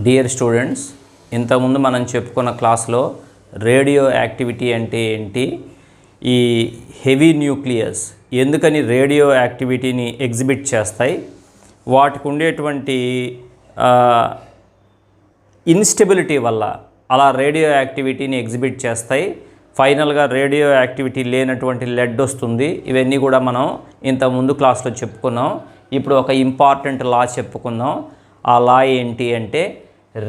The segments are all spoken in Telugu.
డియర్ స్టూడెంట్స్, ఇంతకుముందు మనం చెప్పుకున్న క్లాస్లో రేడియో యాక్టివిటీ అంటే ఏంటి, ఈ హెవీ న్యూక్లియస్ ఎందుకని రేడియో యాక్టివిటీని ఎగ్జిబిట్ చేస్తాయి, వాటికి ఉండేటువంటి ఇన్స్టెబిలిటీ వల్ల అలా రేడియో యాక్టివిటీని ఎగ్జిబిట్ చేస్తాయి. ఫైనల్గా రేడియో యాక్టివిటీ లేనటువంటి లెడ్ వస్తుంది. ఇవన్నీ కూడా మనం ఇంతకుముందు క్లాస్లో చెప్పుకున్నాం. ఇప్పుడు ఒక ఇంపార్టెంట్ లా చెప్పుకుందాం. ఆ లా ఏంటి అంటే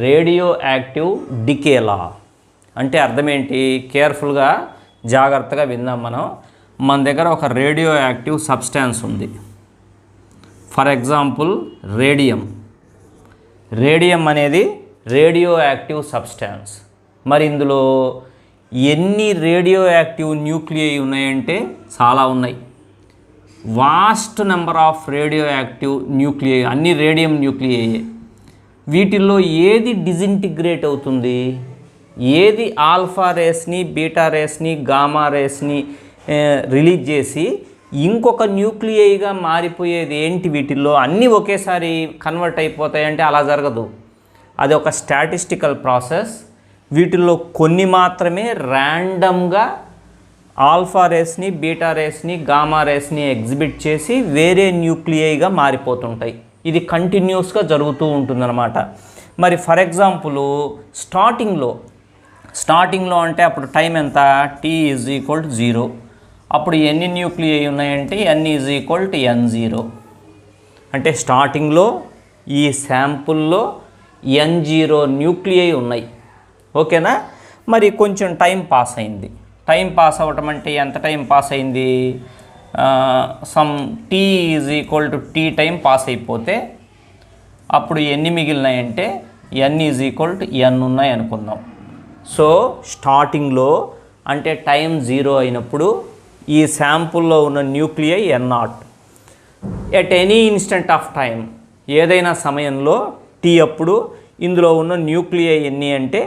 రేడియో యాక్టివ్ డికే లా. అంటే అర్థం ఏంటి, కేర్ఫుల్గా జాగ్రత్తగా విందాం. మన దగ్గర ఒక రేడియో యాక్టివ్ సబ్స్టాన్స్ ఉంది. ఫర్ ఎగ్జాంపుల్ రేడియం అనేది రేడియో యాక్టివ్ సబ్స్టాన్స్. మరి ఇందులో ఎన్ని రేడియో యాక్టివ్ న్యూక్లియై ఉన్నాయంటే చాలా ఉన్నాయి. Vast number of radioactive nuclei, అన్ని రేడియం న్యూక్లియై. వీటిల్లో ఏది డిజింటిగ్రేట్ అవుతుంది, ఏది ఆల్ఫా రేస్ని, బీటా రేస్ని, గామా రేస్ని రిలీజ్ చేసి ఇంకొక న్యూక్లియైగా మారిపోయేది ఏంటి? వీటిల్లో అన్నీ ఒకేసారి కన్వర్ట్ అయిపోతాయంటే అలా జరగదు. అది ఒక స్టాటిస్టికల్ ప్రాసెస్. వీటిల్లో కొన్ని మాత్రమే ర్యాండమ్గా ఆల్ఫా రేస్ని, బీటా రేస్ని, గామా రేస్ని ఎగ్జిబిట్ చేసి వేరే న్యూక్లియైగా మారిపోతుంటాయి. ఇది కంటిన్యూస్గా జరుగుతూ ఉంటుందన్నమాట. మరి ఫర్ ఎగ్జాంపుల్ స్టార్టింగ్లో అంటే అప్పుడు టైం ఎంత, t=0. అప్పుడు ఎన్ని న్యూక్లియై ఉన్నాయంటే n=n0. అంటే స్టార్టింగ్లో ఈ శాంపుల్లో n0 న్యూక్లియై ఉన్నాయి. ఓకేనా? మరి కొంచెం టైం పాస్ అయింది. టైం పాస్ అవ్వటం అంటే ఎంత టైం పాస్ అయింది, సమ్ t టైం పాస్ అయిపోతే అప్పుడు ఎన్ని మిగిలినాయంటే n ఉన్నాయి అనుకుందాం. సో స్టార్టింగ్లో అంటే టైం 0 అయినప్పుడు ఈ శాంపుల్లో ఉన్న nuclei n0. At any instant of time, ఏదైనా సమయంలో t అప్పుడు ఇందులో ఉన్న న్యూక్లియై ఎన్ని అంటే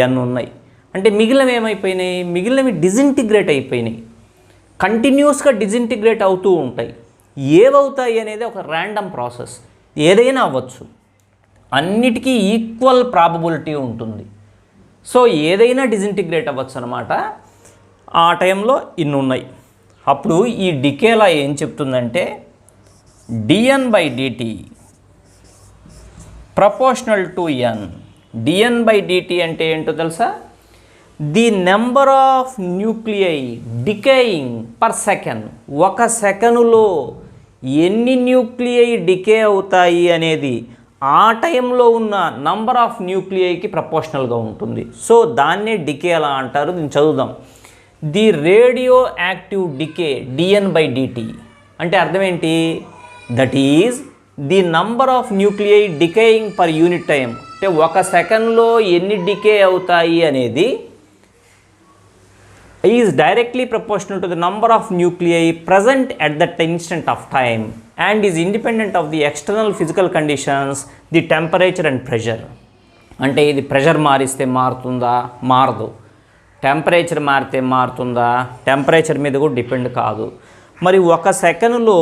n ఉన్నాయి. అంటే మిగిలినవి ఏమైపోయినాయి, మిగిలినవి డిజింటిగ్రేట్ అయిపోయినాయి. కంటిన్యూస్గా డిజింటిగ్రేట్ అవుతూ ఉంటాయి. ఏవవుతాయి అనేది ఒక ర్యాండమ్ ప్రాసెస్. ఏదైనా అవ్వచ్చు, అన్నిటికీ ఈక్వల్ ప్రాబబిలిటీ ఉంటుంది. సో ఏదైనా డిజింటిగ్రేట్ అవ్వచ్చు అనమాట. ఆ టైంలో ఇన్ని ఉన్నాయి. అప్పుడు ఈ డికేలా ఏం చెప్తుందంటే dN/dt proportional to n. dN/dt అంటే ఏంటో తెలుసా? The number of nuclei decaying per second. ఒక సెకనులో ఎన్ని న్యూక్లియై డికే అవుతాయి అనేది ఆ టైంలో ఉన్న నంబర్ ఆఫ్ న్యూక్లియైకి ప్రపోర్షనల్గా ఉంటుంది. సో దాన్నే డికే ఎలా అంటారు. దీన్ని చదువుదాం. The radio active decay dN/dt అంటే అర్థం ఏంటి, that is the number of nuclei decaying per unit time. అంటే ఒక సెకండ్లో ఎన్ని డికే అవుతాయి అనేది is directly proportional to the number of nuclei present at that instant of time and is independent of the external physical conditions, the temperature and pressure. అంటే ఇది ప్రెషర్ మారిస్తే మారుతుందా, మారదు. టెంపరేచర్ మారితే మారుతుందా, టెంపరేచర్ మీద కూడా డిపెండ్ కాదు. మరి ఒక సెకనులో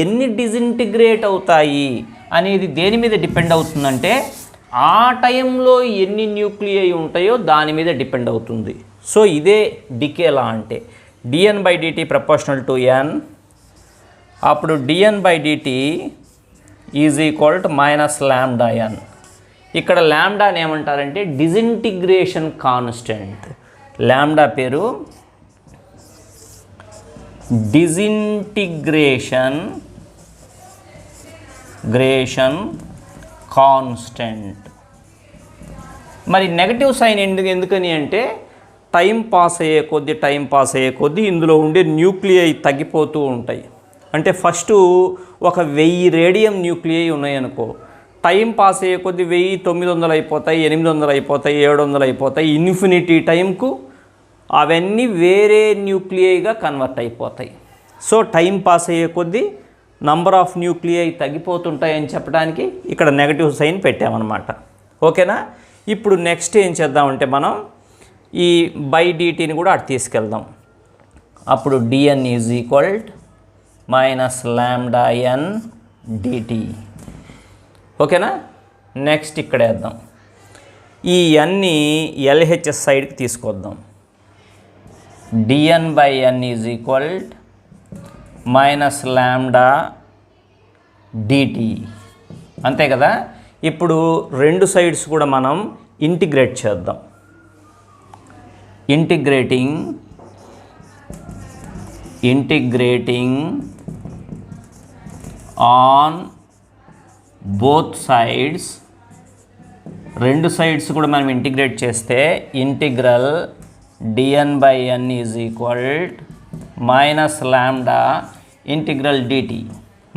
ఎన్ని డిజింటిగ్రేట్ అవుతాయి అనేది దేని మీద డిపెండ్ అవుతుందంటే ఆ టైంలో ఎన్ని న్యూక్లియై ఉంటాయో దాని మీద డిపెండ్ అవుతుంది. సో ఇదే డికేలా అంటే dN/dt ప్రపోర్షనల్ టు n. అప్పుడు dN/dt -λn. ఇక్కడ లాంబ్డాని ఏమంటారంటే డిజింటిగ్రేషన్ కాన్స్టెంట్. లాంబ్డా పేరు డిజింటిగ్రేషన్ కాన్స్టెంట్. మరి నెగటివ్ సైన్ ఎందుకని అంటే టైం పాస్ అయ్యే కొద్దీ ఇందులో ఉండే న్యూక్లియై తగ్గిపోతూ ఉంటాయి. అంటే ఫస్ట్ ఒక 1000 రేడియం న్యూక్లియై ఉన్నాయనుకో, టైం పాస్ అయ్యే కొద్దీ 1000 900 అయిపోతాయి, 800 అయిపోతాయి, 700 అయిపోతాయి. ఇన్ఫినిటీ టైంకు అవన్నీ వేరే న్యూక్లియైగా కన్వర్ట్ అయిపోతాయి. సో టైం పాస్ అయ్యే కొద్దీ నంబర్ ఆఫ్ న్యూక్లియై తగ్గిపోతుంటాయి అని చెప్పడానికి ఇక్కడ నెగటివ్ సైన్ పెట్టామన్నమాట. ఓకేనా? ఇప్పుడు నెక్స్ట్ ఏం చేద్దామంటే మనం ఈ /dtని కూడా అటు తీసుకెళ్దాం. అప్పుడు dN -λn dt. ఓకేనా? నెక్స్ట్ ఇక్కడ వేద్దాం. ఈ ఎన్ని ఎల్హెచ్ఎస్ సైడ్కి తీసుకొద్దాం. dn/n is equal minus lambda dt, అంతే కదా. ఇప్పుడు రెండు సైడ్స్ కూడా మనం ఇంటిగ్రేట్ చేద్దాం. ఇంటిగ్రేటింగ్ ఆన్ బోత్ సైడ్స్, రెండు సైడ్స్ కూడా మనం ఇంటిగ్రేట్ చేస్తే integral dn/n is equal minus lambda integral dt.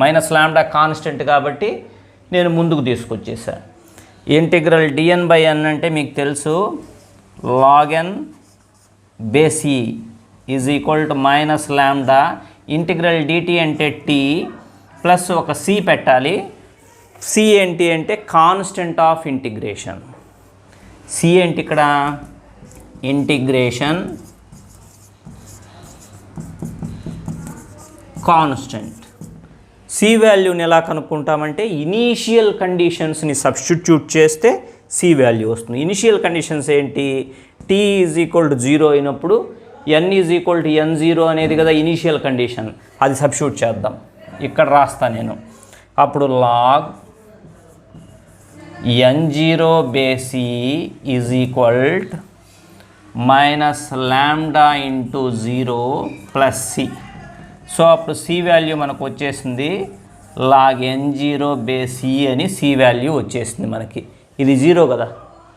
Minus lambda constant కాబట్టి నేను ముందుకు తీసుకొచ్చేసాను. ఇంటిగ్రల్ dn/n అంటే మీకు తెలుసు log n base e is equal to minus lambda integral dt అంటే t ప్లస్ ఒక c పెట్టాలి. c ఏంటి అంటే కాన్స్టెంట్ ఆఫ్ ఇంటిగ్రేషన్. c ఏంటి ఇక్కడ? Integration constant. c వాల్యూని ఎలా కనుక్కుంటామంటే ఇనీషియల్ కండిషన్స్ని సబ్స్టిట్యూట్ చేస్తే c వాల్యూ వస్తుంది. ఇనిషియల్ కండిషన్స్ ఏంటి? t ఈజ్ ఈక్వల్ టు 0 అయినప్పుడు n is equal to n0 అనేది కదా ఇనీషియల్ కండిషన్. అది సబ్స్టిట్యూట్ చేద్దాం. ఇక్కడ రాస్తా నేను. అప్పుడు log n0 base e is equal minus lambda into 0 plus c. So అప్పుడు c వాల్యూ మనకు వచ్చేసింది లాగ్ n0 బేస్ e అని c వాల్యూ వచ్చేసింది మనకి. ఇది 0 కదా,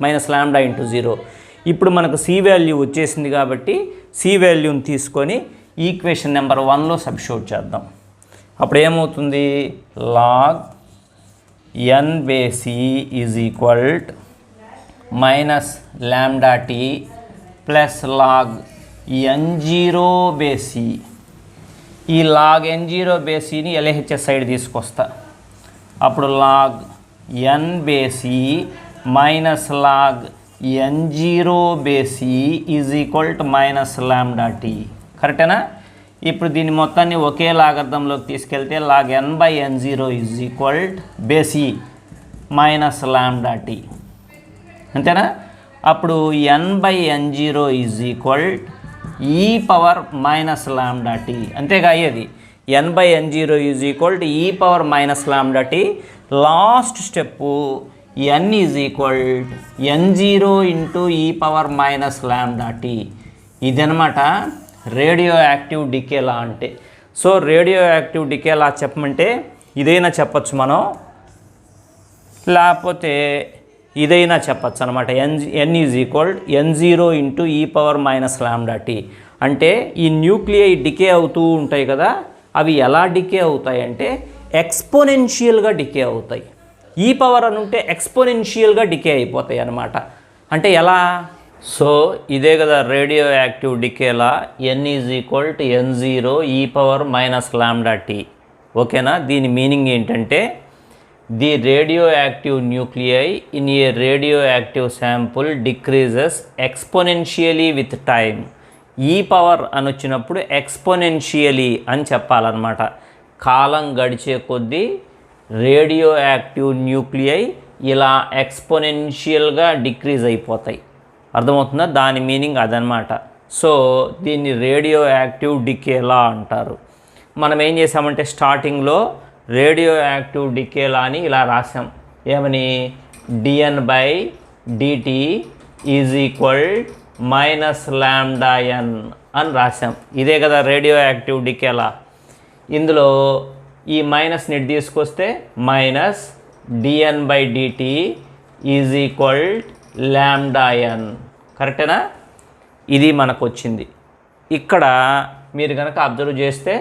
మైనస్ లాంబ్డా ఇంటూ 0. ఇప్పుడు మనకు c వాల్యూ వచ్చేసింది కాబట్టి c వాల్యూని తీసుకొని ఈక్వేషన్ నెంబర్ 1లో సబ్స్టిట్యూట్ చేద్దాం. అప్పుడు ఏమవుతుంది? Log n base e is equal minus lambda t plus log n0 base e. ఈ లాగ్ n0 బేస్ ఈని ఎల్హెచ్ఎస్ సైడ్ తీసుకొస్తా. అప్పుడు log n base e minus log n0 base e is equal to minus lambda t. కరెక్టేనా? ఇప్పుడు దీన్ని మొత్తాన్ని ఒకే లాగర్థంలోకి తీసుకెళ్తే log n/n0 is equal base e minus lambda t, అంతేనా? అప్పుడు n/n0 is equal e power minus lambda t, అంతేగా అయ్యేది. n/n0 is equal to e power minus lambda t. Last step n is equal n0 into e power minus lambda t. ఇదనమాట రేడియో యాక్టివ్ డికే లా అంటే. సో రేడియో యాక్టివ్ డికే లా చెప్పమంటే ఇదైనా చెప్పచ్చు మనం, లేకపోతే ఇదైనా చెప్పచ్చు అనమాట. n is equal n0 into ఈ పవర్ మైనస్ లాంబ్డా t. అంటే ఈ న్యూక్లియై డికే అవుతూ ఉంటాయి కదా, అవి ఎలా డికే అవుతాయి అంటే ఎక్స్పోనెన్షియల్గా డికే అవుతాయి. ఈ పవర్ అని ఉంటే ఎక్స్పోనెన్షియల్గా డికే అయిపోతాయి అన్నమాట. అంటే ఎలా? సో ఇదే కదా రేడియో యాక్టివ్ డికేలా n is equal to n0 e power minus lambda t. ఓకేనా? దీని మీనింగ్ ఏంటంటే the radio active nuclei in a radio active sample decreases exponentially with time. ఈ పవర్ అని వచ్చినప్పుడు ఎక్స్పోనెన్షియలీ అని చెప్పాలన్నమాట. కాలం గడిచే కొద్దీ రేడియో యాక్టివ్ న్యూక్లియై ఇలా ఎక్స్పోనెన్షియల్గా డిక్రీజ్ అయిపోతాయి. అర్థమవుతుందా? దాని మీనింగ్ అదనమాట. సో దీన్ని రేడియో యాక్టివ్ డికేలా అంటారు. మనం ఏం చేసామంటే స్టార్టింగ్లో రేడియో యాక్టివ్ డికేలా అని ఇలా రాసాం. ఏమని? dn/dt is equal minus lambda n అని రాసాం. ఇదే కదా రేడియో యాక్టివ్ డికేలా. ఇందులో ఈ మైనస్ని తీసుకొస్తే minus dn/dt is equal lambda n. కరెక్టేనా? ఇది మనకు వచ్చింది. ఇక్కడ మీరు కనుక అబ్జర్వ్ చేస్తే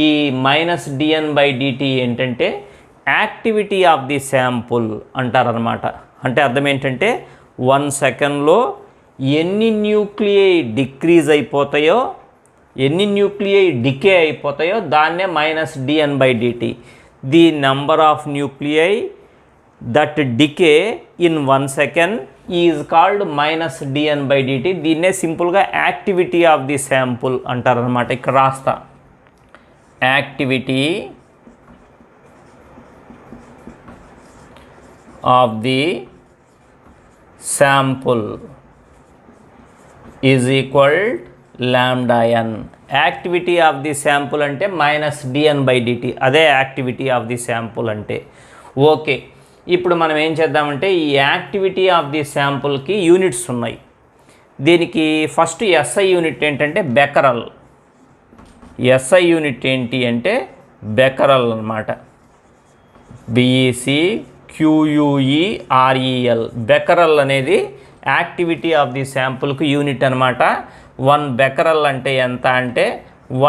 ఈ మైనస్ dn/dt ఏంటంటే యాక్టివిటీ ఆఫ్ ది శాంపుల్ అంటారనమాట. అంటే అర్థం ఏంటంటే 1 సెకండ్లో ఎన్ని న్యూక్లియై డిక్రీజ్ అయిపోతాయో, ఎన్ని న్యూక్లియై డికే అయిపోతాయో దాన్నే minus dn/dt. The number of nuclei that decay in 1 second is called minus dn/dt. దీన్నే సింపుల్గా యాక్టివిటీ ఆఫ్ ది శాంపుల్ అంటారనమాట. ఇక్కడ రాస్తా activity of the sample is equal lambda N. Activity of the sample అంటే -dn/dt, అదే యాక్టివిటీ ఆఫ్ ది శాంపుల్ అంటే. ఓకే, ఇప్పుడు మనం ఏం చేద్దామంటే ఈ యాక్టివిటీ ఆఫ్ ది శాంపుల్కి యూనిట్స్ ఉన్నాయి. దీనికి ఫస్ట్ SI యూనిట్ ఏంటంటే బెకరల్. SI యూనిట్ ఏంటి అంటే బెకరల్ అన్నమాట. BECQUEREL. బెకరల్ అనేది యాక్టివిటీ ఆఫ్ ది శాంపుల్కి యూనిట్ అనమాట. 1 బెకరల్ అంటే ఎంత అంటే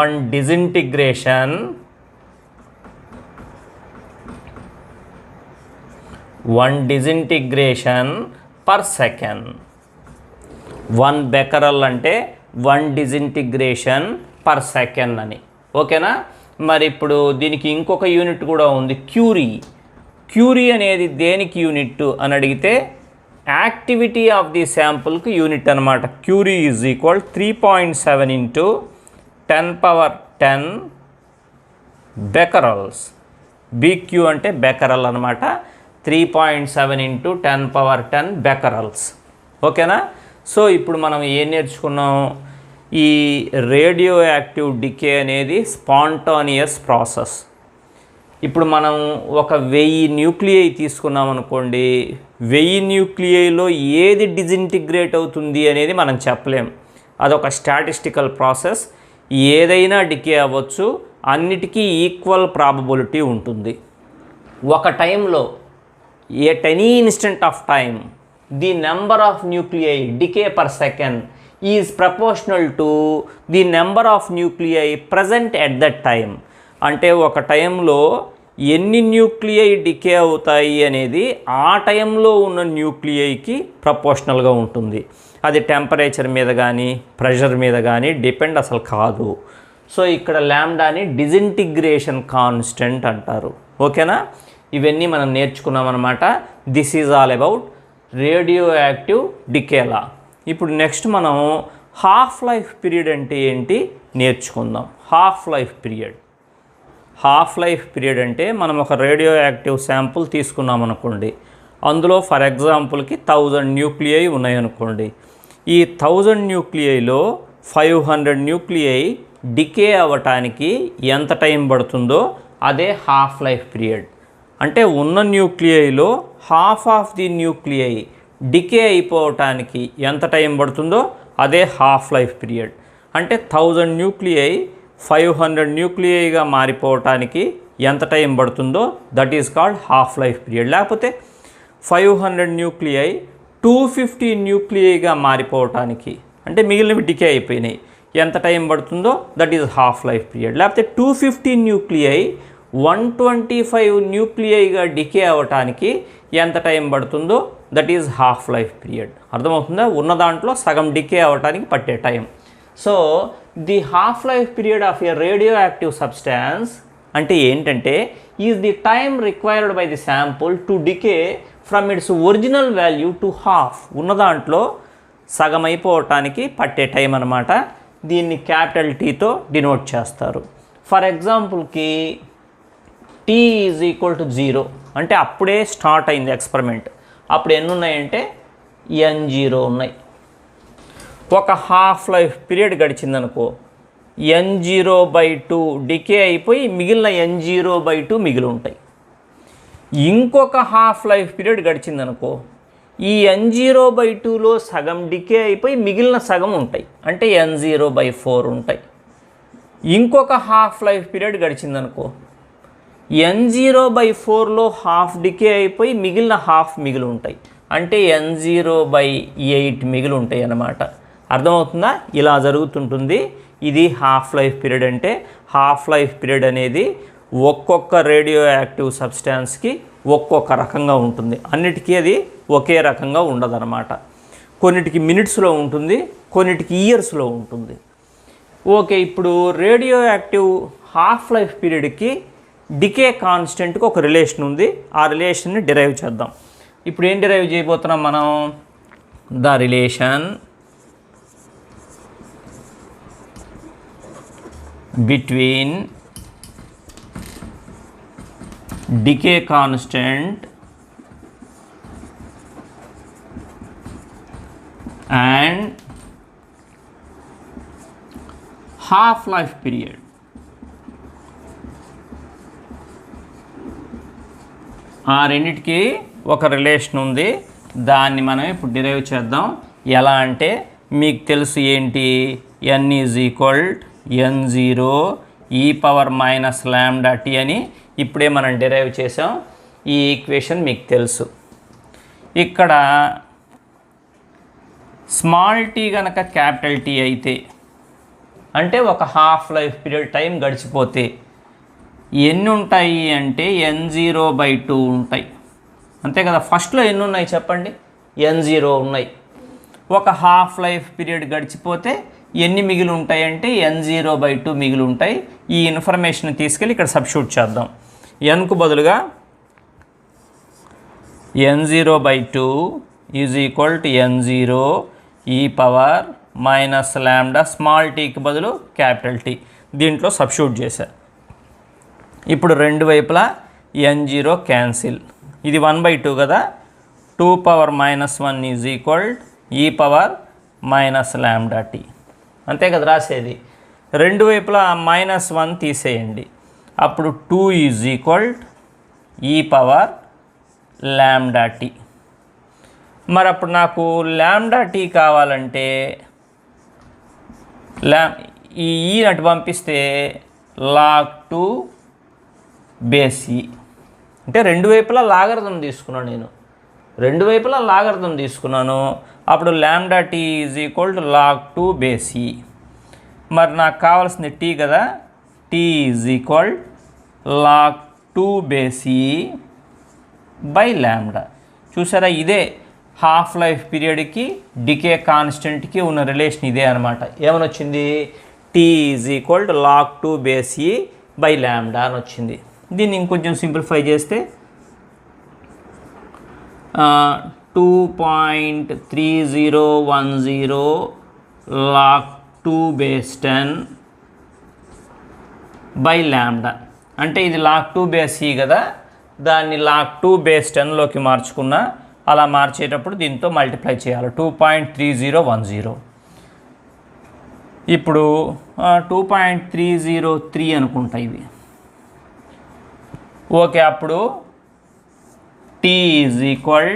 1 డిజింటిగ్రేషన్ పర్ సెకండ్. 1 బెకరల్ అంటే 1 డిజింటిగ్రేషన్ పర్ సెకండ్ అని. ఓకేనా? మరి ఇప్పుడు దీనికి ఇంకొక యూనిట్ కూడా ఉంది, క్యూరీ. క్యూరీ అనేది దేనికి యూనిట్ అని అడిగితే యాక్టివిటీ ఆఫ్ ది శాంపుల్కి యూనిట్ అనమాట. Curie is equal 3.7 × 10⁻10 బెకరల్స్. BQ అంటే బెకరల్ అనమాట. 3.7 × 10⁻10 బెకరల్స్. ఓకేనా? సో ఇప్పుడు మనం ఏం నేర్చుకున్నాం? ఈ రేడియో యాక్టివ్ డికే అనేది స్పాంటానియస్ ప్రాసెస్. ఇప్పుడు మనం ఒక 1000 న్యూక్లియై తీసుకున్నాం అనుకోండి, 1000 న్యూక్లియైలో ఏది డిజింటిగ్రేట్ అవుతుంది అనేది మనం చెప్పలేం. అదొక స్టాటిస్టికల్ ప్రాసెస్. ఏదైనా డికే అవ్వచ్చు, అన్నిటికీ ఈక్వల్ ప్రాబబిలిటీ ఉంటుంది. ఒక టైంలో at any instant of time the number of nuclei decay per second is proportional to the number of nuclei present at that time. అంటే ఒక టైంలో ఎన్ని న్యూక్లియై డికే అవుతాయి అనేది ఆ టైంలో ఉన్న న్యూక్లియైకి ప్రపోర్షనల్గా ఉంటుంది. అది టెంపరేచర్ మీద కానీ ప్రెషర్ మీద కానీ డిపెండ్ అసలు కాదు. సో ఇక్కడ లాంబ్డాని డిజింటిగ్రేషన్ కాన్స్టెంట్ అంటారు. ఓకేనా? ఇవన్నీ మనం నేర్చుకున్నామన్నమాట. This is all about radio active డికేలా. ఇప్పుడు నెక్స్ట్ మనం హాఫ్ లైఫ్ పీరియడ్ అంటే ఏంటి నేర్చుకుందాం. హాఫ్ లైఫ్ పీరియడ్ అంటే మనం ఒక రేడియో యాక్టివ్ శాంపుల్ తీసుకున్నాం అనుకోండి, అందులో ఫర్ ఎగ్జాంపుల్కి 1000 న్యూక్లియై ఉన్నాయనుకోండి. ఈ 1000 న్యూక్లియైలో 500 న్యూక్లియై డికే అవ్వటానికి ఎంత టైం పడుతుందో అదే హాఫ్ లైఫ్ పీరియడ్. అంటే ఉన్న న్యూక్లియైలో half of the nuclei decay అయిపోవటానికి ఎంత టైం పడుతుందో అదే హాఫ్ లైఫ్ పీరియడ్. అంటే 1000 న్యూక్లియై 500 న్యూక్లియైగా మారిపోవటానికి ఎంత టైం పడుతుందో that is called half life period. లేకపోతే 500 న్యూక్లియై 250 న్యూక్లియైగా మారిపోవటానికి, అంటే మిగిలినవి డికే అయిపోయినాయి, ఎంత టైం పడుతుందో that is half life period. లేకపోతే 250 న్యూక్లియై 125 న్యూక్లియైగా డికే అవ్వటానికి ఎంత టైం పడుతుందో that is half life period. అర్థమవుతుందా? ఉన్న దాంట్లో సగం డికే అవ్వటానికి పట్టే time. So the half life period of a radioactive substance అంటే ఏంటంటే is the time required by the sample to decay from its original value to half. ఉన్న దాంట్లో సగం అయిపోవటానికి పట్టే టైం అనమాట. దీన్ని క్యాపిటల్ టీతో డినోట్ చేస్తారు. ఫర్ ఎగ్జాంపుల్కి T ఈజ్ ఈక్వల్ టు 0 అంటే అప్పుడే స్టార్ట్ అయింది ఎక్స్పెరిమెంట్. అప్పుడు ఎన్ని ఉన్నాయంటే N0 ఉన్నాయి. ఒక హాఫ్ లైఫ్ పీరియడ్ గడిచిందనుకో, N0/2 డికే అయిపోయి మిగిలిన N0/2 మిగిలి ఉంటాయి. ఇంకొక హాఫ్ లైఫ్ పీరియడ్ గడిచిందనుకో, ఈ N0/2లో సగం డికే అయిపోయి మిగిలిన సగం ఉంటాయి, అంటే N0/4 ఉంటాయి. ఇంకొక హాఫ్ లైఫ్ పీరియడ్ గడిచిందనుకో, N0/4లో హాఫ్ డికే అయిపోయి మిగిలిన హాఫ్ మిగిలి ఉంటాయి, అంటే N0/8 మిగిలి ఉంటాయి అన్నమాట. అర్థమవుతుందా? ఇలా జరుగుతుంటుంది. ఇది హాఫ్ లైఫ్ పీరియడ్. అంటే హాఫ్ లైఫ్ పీరియడ్ అనేది ఒక్కొక్క రేడియో యాక్టివ్ సబ్స్టాన్స్కి ఒక్కొక్క రకంగా ఉంటుంది. అన్నిటికీ అది ఒకే రకంగా ఉండదన్నమాట. కొన్నిటికి మినిట్స్లో ఉంటుంది, కొన్నిటికి ఇయర్స్లో ఉంటుంది. ఓకే, ఇప్పుడు రేడియో యాక్టివ్ హాఫ్ లైఫ్ పీరియడ్కి డికే కాన్స్టెంట్కి ఒక రిలేషన్ ఉంది. ఆ రిలేషన్ని డిరైవ్ చేద్దాం. ఇప్పుడు ఏం డిరైవ్ చేయబోతున్నాం మనం? The relation between decay constant and half life period. ఆ రెండిటికి ఒక రిలేషన్ ఉంది, దాన్ని మనం ఇప్పుడు డిరైవ్ చేద్దాం. ఎలా అంటే మీకు తెలుసు ఏంటి, n is equal n0 e power minus lambda T అని ఇప్పుడే మనం డిరైవ్ చేసాం. ఈ ఈక్వేషన్ మీకు తెలుసు. ఇక్కడ స్మాల్ టీ కనుక క్యాపిటల్ టీ అయితే అంటే ఒక హాఫ్ లైఫ్ పీరియడ్ టైం గడిచిపోతే ఎన్ని ఉంటాయి అంటే n0/2 ఉంటాయి. అంతే కదా, ఫస్ట్లో ఎన్ని ఉన్నాయి చెప్పండి, n0 ఉన్నాయి. ఒక హాఫ్ లైఫ్ పీరియడ్ గడిచిపోతే ఎన్ని మిగిలి ఉంటాయి అంటే n0/2 మిగిలి ఉంటాయి. ఈ ఇన్ఫర్మేషన్ తీసుకెళ్ళి ఇక్కడ సబ్స్టిట్యూట్ చేద్దాం. nకు బదులుగా n0/2 is equal to n0 e power minus lambda, small టీకి బదులు క్యాపిటల్ టీ, దీంట్లో సబ్స్టిట్యూట్ చేశా. ఇప్పుడు రెండు వైపులా n0 క్యాన్సిల్, ఇది 1/2 కదా, 2 power minus 1 is equal e power minus lambda T. అంతే కదా రాసేది. రెండు వైపులా -1 తీసేయండి, అప్పుడు 2 is equal e power lambda T. మరి అప్పుడు నాకు లాంబ్డా టీ కావాలంటే ఈ అటు పంపిస్తే log2 బేస్ ఈ, అంటే రెండు వైపులా లాగర్థం తీసుకున్నాను నేను, రెండు వైపులా లాగర్థం తీసుకున్నాను. అప్పుడు lambda T is equal to log2 base e. మరి నాకు కావాల్సింది టీ కదా, T is equal log2 base e by lambda. చూసారా, ఇదే హాఫ్ లైఫ్ పీరియడ్కి డికే కాన్స్టెంట్కి ఉన్న రిలేషన్ ఇదే అనమాట. ఏమని వచ్చింది, T is equal to log2 base e by lambda అని వచ్చింది. దీన్ని ఇంకొంచెం సింప్లిఫై చేస్తే 2.3010 log2 బేస్ 10 బై లాంబ్డా. అంటే ఇది log2 బేస్ ఈ కదా, దాన్ని log2 బేస్ 10లోకి మార్చుకున్నా, అలా మార్చేటప్పుడు దీంతో మల్టిప్లై చేయాలి, 2.3010. ఇప్పుడు 2.303 అనుకుంటా ఇది. ఓకే, అప్పుడు T is equal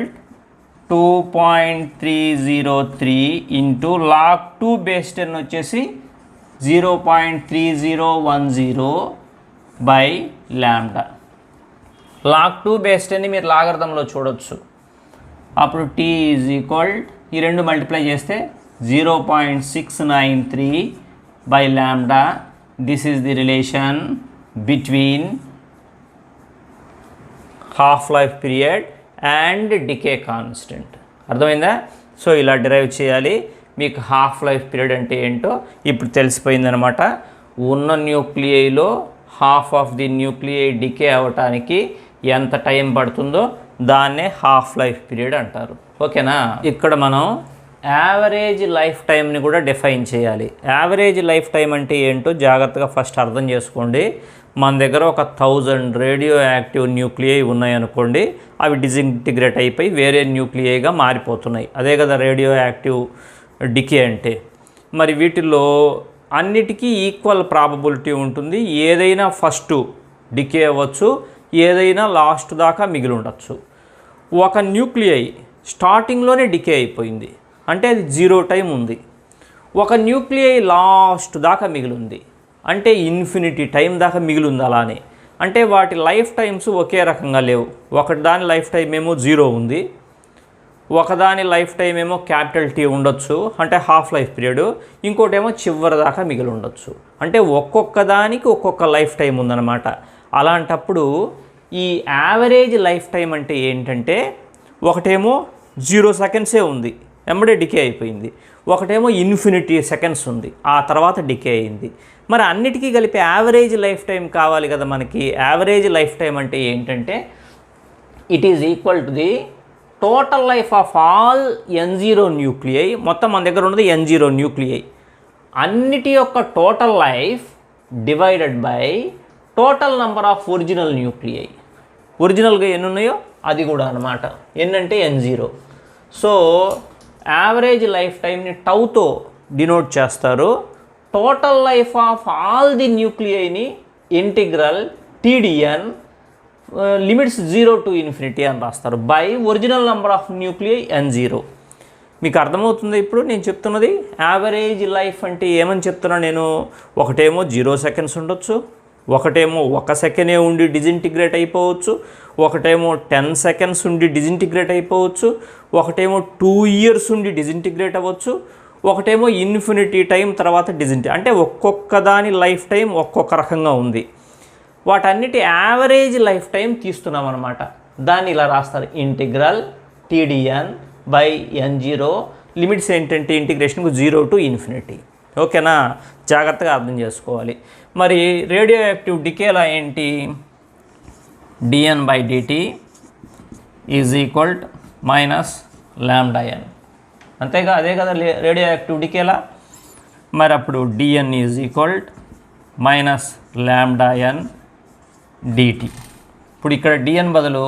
2.303 into log2 base 10 వచ్చేసి 0.3010 బై లాంబ్డా. log2 బేస్ 10ని మీరు లాగర్థంలో చూడొచ్చు. అప్పుడు T ఈజ్ ఈక్వల్, ఈ రెండు మల్టిప్లై చేస్తే 0.693 by lambda. This is the relation between half life period and decay constant. అర్థమైందా? సో ఇలా డిరైవ్ చేయాలి. మీకు హాఫ్ లైఫ్ పీరియడ్ అంటే ఏంటో ఇప్పుడు తెలిసిపోయిందనమాట. ఉన్న న్యూక్లియైలో half of the nuclei decay అవ్వటానికి ఎంత టైం పడుతుందో దాన్నే హాఫ్ లైఫ్ పీరియడ్ అంటారు. ఓకేనా? ఇక్కడ మనం యావరేజ్ లైఫ్ టైంని కూడా డిఫైన్ చేయాలి. యావరేజ్ లైఫ్ టైం అంటే ఏంటో జాగ్రత్తగా ఫస్ట్ అర్థం చేసుకోండి. మన దగ్గర ఒక 1000 రేడియో యాక్టివ్ న్యూక్లియై ఉన్నాయనుకోండి, అవి డిసింటిగ్రేట్ అయిపోయి వేరే న్యూక్లియైగా మారిపోతున్నాయి. అదే కదా రేడియో యాక్టివ్ డికే అంటే. మరి వీటిల్లో అన్నిటికీ ఈక్వల్ ప్రాబబిలిటీ ఉంటుంది. ఏదైనా ఫస్ట్ డికే అవ్వచ్చు, ఏదైనా లాస్ట్ దాకా మిగిలి ఉండొచ్చు. ఒక న్యూక్లియై స్టార్టింగ్లోనే డికే అయిపోయింది అంటే అది 0 టైం ఉంది. ఒక న్యూక్లియై లాస్ట్ దాకా మిగిలి ఉంది అంటే ఇన్ఫినిటీ టైం దాకా మిగిలి ఉంది. అలానే అంటే వాటి లైఫ్ టైమ్స్ ఒకే రకంగా లేవు. ఒకదాని లైఫ్ టైం ఏమో 0 ఉంది, ఒకదాని లైఫ్ టైం ఏమో క్యాపిటల్ టీ ఉండొచ్చు అంటే హాఫ్ లైఫ్ పీరియడ్, ఇంకోటేమో చివరి దాకా మిగిలి ఉండొచ్చు. అంటే ఒక్కొక్క దానికి ఒక్కొక్క లైఫ్ టైం ఉందన్నమాట. అలాంటప్పుడు ఈ యావరేజ్ లైఫ్ టైం అంటే ఏంటంటే, ఒకటేమో 0 సెకండ్సే ఉంది, వెంబడే డికే అయిపోయింది. ఒకటేమో ఇన్ఫినిటీ సెకండ్స్ ఉంది, ఆ తర్వాత డికే అయింది. మరి అన్నిటికీ కలిపి యావరేజ్ లైఫ్ టైం కావాలి కదా మనకి. యావరేజ్ లైఫ్ టైం అంటే ఏంటంటే, it is equal to the total life of all n0 nuclei. మొత్తం మన దగ్గర ఉన్నది n0 న్యూక్లియై. అన్నిటి యొక్క total life divided by total number of original nuclei. ఒరిజినల్గా ఎన్ని ఉన్నాయో అది కూడా అనమాట. ఎన్నంటే n0. సో యావరేజ్ లైఫ్ టైంని టౌతో డినోట్ చేస్తారు. Total life of all the న్యూక్లియైని integral TDN limits 0 to infinity అని రాస్తారు by original number of nuclei N0. మీకు అర్థమవుతుంది ఇప్పుడు నేను చెప్తున్నది. యావరేజ్ లైఫ్ అంటే ఏమని చెప్తున్నా నేను, ఒకటేమో 0 seconds ఉండొచ్చు, ఒకటేమో 1 second ఉండి డిజింటిగ్రేట్ అయిపోవచ్చు, ఒకటేమో 10 seconds ఉండి డిజింటిగ్రేట్ అయిపోవచ్చు, ఒకటేమో 2 years ఉండి డిజింటిగ్రేట్ అవ్వచ్చు, ఒకటేమో ఇన్ఫినిటీ టైం తర్వాత అంటే ఒక్కొక్క దాని లైఫ్ టైం ఒక్కొక్క రకంగా ఉంది. వాటన్నిటి యావరేజ్ లైఫ్ టైం తీస్తున్నాం అనమాట. దాన్ని ఇలా రాస్తారు, integral TDN by N0 limits ఏంటంటే ఇంటిగ్రేషన్కు 0 to ఇన్ఫినిటీ. ఓకేనా, జాగ్రత్తగా అర్థం చేసుకోవాలి. మరి రేడియో యాక్టివ్ డికేలా ఏంటి, dN/dt is equal minus λN, అంతేగా, అదే కదా రేడియో యాక్టివ్ డికేలా. మరి అప్పుడు dN is equal minus λN dt. ఇప్పుడు ఇక్కడ dN బదులు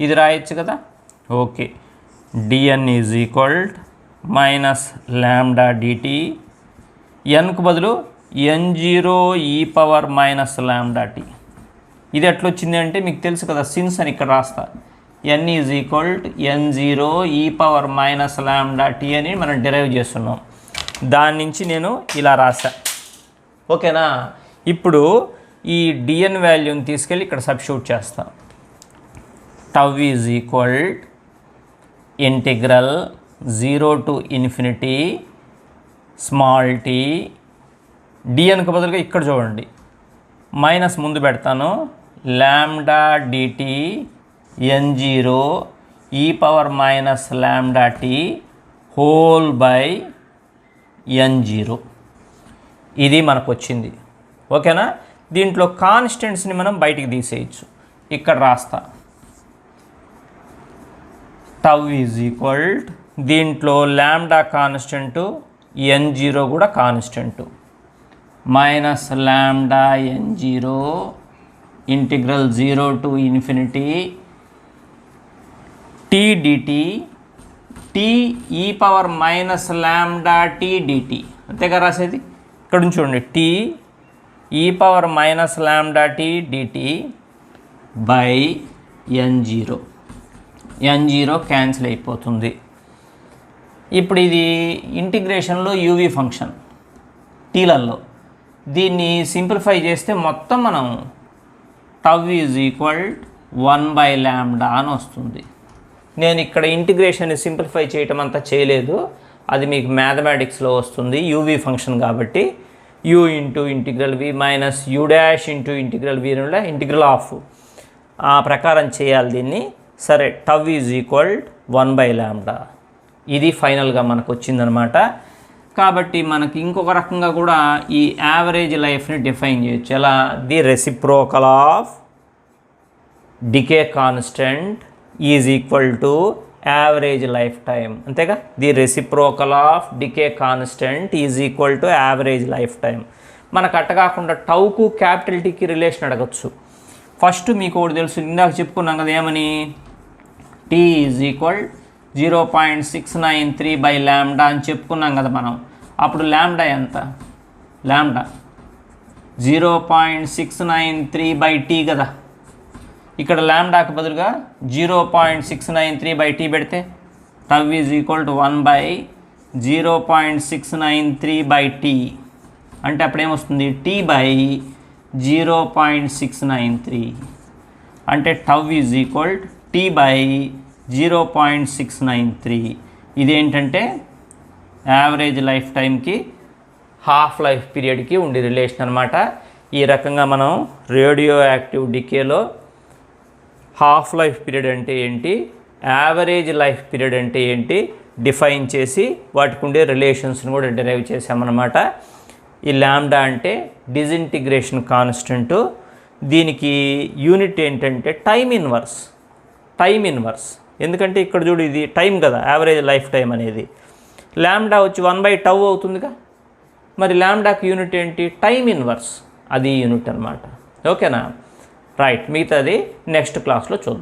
ఇది రాయొచ్చు కదా. Okay, dN is equal minus λ dt, nకు బదులు N0 e power minus λt. ఇది ఎట్లా వచ్చింది అంటే మీకు తెలుసు కదా, సిన్స్ అని ఇక్కడ రాస్తా. n is equal N0 e power minus λt అని మనం డిరైవ్ చేస్తున్నాం. దాని నుంచి నేను ఇలా రాసా. ఓకేనా, ఇప్పుడు ఈ dN వాల్యూని తీసుకెళ్ళి ఇక్కడ సబ్స్టిట్యూట్ చేస్తాం. Tau is equal integral 0 to infinity small t, dNకు బదులుగా ఇక్కడ చూడండి మైనస్ ముందు పెడతాను, λ dt N0 e power minus λt whole by N0. ఇది మనకు వచ్చింది. ఓకేనా, దీంట్లో కాన్స్టెంట్స్ని మనం బయటికి తీసేయచ్చు. ఇక్కడ రాస్తా, టౌ ఈజ్ ఈక్వల్, దీంట్లో λ కాన్స్టెంటు, N0 కూడా constant, minus λ N0 integral 0 to infinity t dt t e power minus λt dt, అంతేగా రాసేది. ఇక్కడ నుంచి చూడండి, t e power minus λt dt by N0. N0 cancel అయిపోతుంది. ఇప్పుడు ఇది ఇంటిగ్రేషన్లో యూవీ ఫంక్షన్ టీలలో, దీన్ని సింప్లిఫై చేస్తే మొత్తం మనం టౌ ఈజ్ ఈక్వల్ 1/λ అని వస్తుంది. నేను ఇక్కడ ఇంటిగ్రేషన్ని సింప్లిఫై చేయటం అంతా చేయలేదు, అది మీకు మ్యాథమెటిక్స్లో వస్తుంది. యూవీ ఫంక్షన్ కాబట్టి u into integral v minus u dash into integral v integral of ఆ ప్రకారం చేయాలి దీన్ని. సరే, టౌ ఈజ్ ఈక్వల్ 1/λ, ఇది ఫైనల్గా మనకు వచ్చిందనమాట. కాబట్టి మనకి ఇంకొక రకంగా కూడా ఈ యావరేజ్ లైఫ్ని డిఫైన్ చేయొచ్చు. ఎలా, the reciprocal of decay constant is equal to average life time, అంతేగా. The reciprocal of decay constant is equal to average life time. మనకు అట్ట కాకుండా టౌకు క్యాపిటల్ టీకి రిలేషన్ అడగచ్చు. ఫస్ట్ మీకు ఒకటి తెలుసు, ఇందాక చెప్పుకున్నాం కదా, ఏమని, టీ ఈజ్ ఈక్వల్ 0.693/λ అని చెప్పుకున్నాం కదా మనం. అప్పుడు λ ఎంత, λ 0.693/t కదా. ఇక్కడ λకి బదులుగా 0.693/t పెడితే tau is equal to 1/0.693/t అంటే అప్పుడేమొస్తుంది, t/0.693 అంటే టౌ ఈజ్ ఈక్వల్ t/0.693. ఇదేంటంటే యావరేజ్ లైఫ్ టైంకి హాఫ్ లైఫ్ పీరియడ్కి ఉండే రిలేషన్ అనమాట. ఈ రకంగా మనం రేడియో యాక్టివ్ డికేలో హాఫ్ లైఫ్ పీరియడ్ అంటే ఏంటి, యావరేజ్ లైఫ్ పీరియడ్ అంటే ఏంటి డిఫైన్ చేసి వాటికి ఉండే రిలేషన్స్ని కూడా డిరైవ్ చేసామన్నమాట. ఈ లాంబ్డా అంటే డిజింటిగ్రేషన్ కాన్స్టెంట్, దీనికి యూనిట్ ఏంటంటే టైం ఇన్వర్స్. ఎందుకంటే ఇక్కడ చూడు, ఇది టైం కదా, యావరేజ్ లైఫ్ టైం అనేది. లాంబ్డా వచ్చి 1/τ అవుతుందిగా, మరి లాంబ్డాకి యూనిట్ ఏంటి, టైం ఇన్వర్స్, అది యూనిట్ అనమాట. ఓకేనా, రైట్. మిగతాది నెక్స్ట్ క్లాస్లో చూద్దాం.